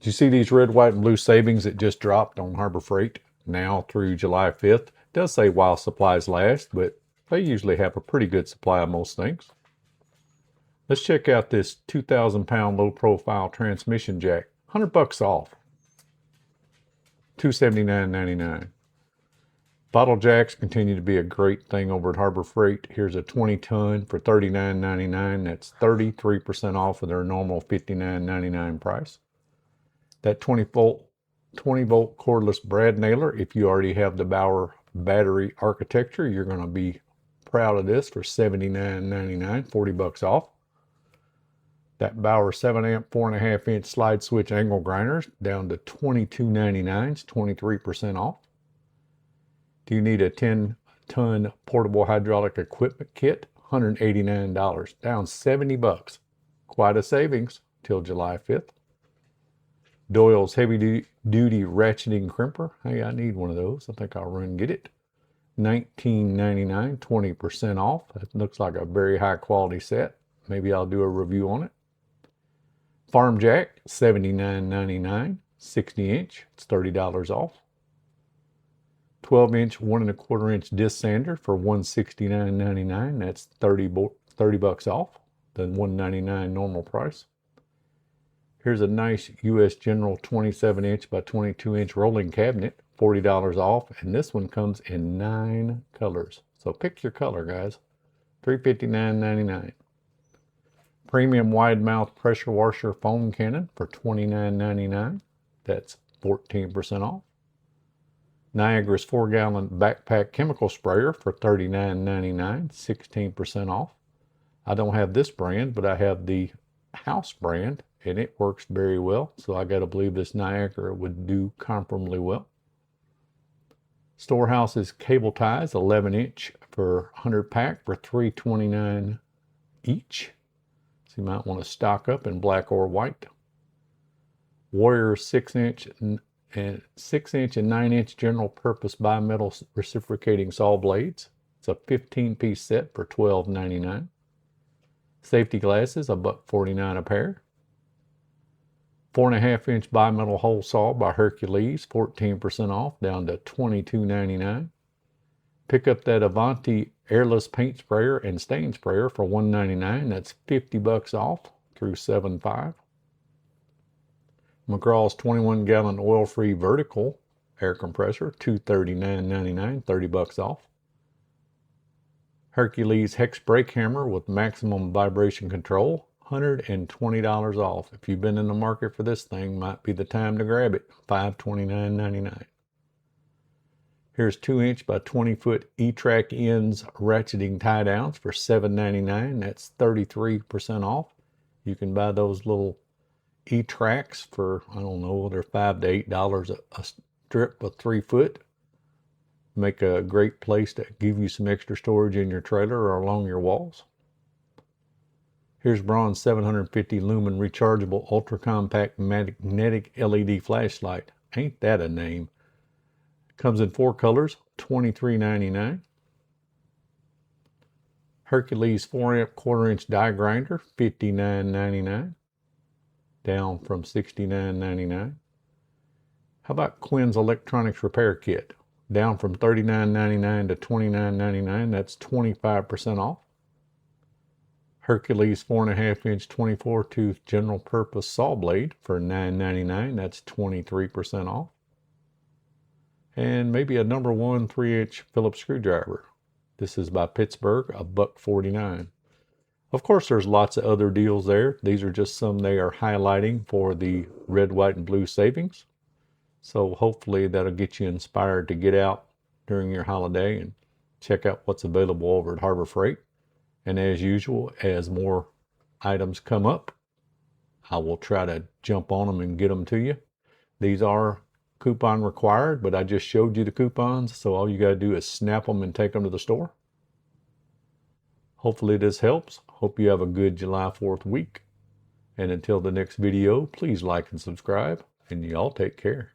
Did you see these red, white, and blue savings that just dropped on Harbor Freight now through July 5th? It does say while supplies last, but they usually have a pretty good supply of most things. Let's check out this 2,000-pound low-profile transmission jack. $100 off. $279.99. Bottle jacks continue to be a great thing over at Harbor Freight. Here's a 20-ton for $39.99. That's 33% off of their normal $59.99 price. That 20-volt cordless brad nailer, if you already have the Bauer battery architecture, you're going to be proud of this for $79.99, $40 off. That Bauer 7-amp 4.5-inch slide switch angle grinders down to $22.99, 23% off. Do you need a 10-ton portable hydraulic equipment kit? $189, down $70. Quite a savings till July 5th. Doyle's heavy-duty ratcheting crimper. Hey, I need one of those. I think I'll run and get it. $19.99, 20% off. That looks like a very high-quality set. Maybe I'll do a review on it. Farm Jack, $79.99, 60-inch. It's $30 off. 12-inch, 1.25-inch disc sander for $169.99. That's $30 off the $199 normal price. Here's a nice U.S. General 27-inch by 22-inch rolling cabinet, $40 off, and this one comes in 9 colors. So pick your color, guys. $359.99. Premium wide mouth pressure washer foam cannon for $29.99. That's 14% off. Niagara's 4-gallon backpack chemical sprayer for $39.99, 16% off. I don't have this brand, but I have the House brand, and it works very well. So I got to believe this Niagara would do comparably well. Storehouse's cable ties, 11-inch for 100 pack for $329 each. So you might want to stock up in black or white. Warrior's 6-inch and 9-inch general purpose bimetal reciprocating saw blades. It's a 15-piece set for $12.99. Safety glasses, $1.49 a pair. 4.5-inch bimetal hole saw by Hercules, 14% off, down to $22.99. Pick up that Avanti airless paint sprayer and stain sprayer for $199. That's $50 off through 7/5. McGraw's 21-gallon oil-free vertical air compressor, $239.99, $30 off. Hercules hex brake hammer with maximum vibration control, $120 off. If you've been in the market for this thing, might be the time to grab it, $529.99. Here's 2-inch by 20-foot E-track ends ratcheting tie downs for $7.99. That's 33% off. You can buy those little E-tracks for, I don't know, they're $5 to $8 a strip of 3 foot. Make a great place to give you some extra storage in your trailer or along your walls. Here's Braun's 750 lumen rechargeable ultra compact magnetic LED flashlight. Ain't that a name? Comes in 4 colors, $23.99. Hercules 4-amp 1/4-inch die grinder, $59.99. Down from $69.99. How about Quinn's electronics repair kit? Down from $39.99 to $29.99. That's 25% off. Hercules 4.5-inch 24-tooth general purpose saw blade for $9.99. That's 23% off. And maybe a number 1 3-inch Phillips screwdriver. This is by Pittsburgh, $1.49. Of course, there's lots of other deals there. These are just some they are highlighting for the red, white, and blue savings. So hopefully that'll get you inspired to get out during your holiday and check out what's available over at Harbor Freight. And as usual, as more items come up, I will try to jump on them and get them to you. These are coupon required, but I just showed you the coupons, so all you got to do is snap them and take them to the store. Hopefully this helps. Hope you have a good July 4th week. And until the next video, please like and subscribe, and y'all take care.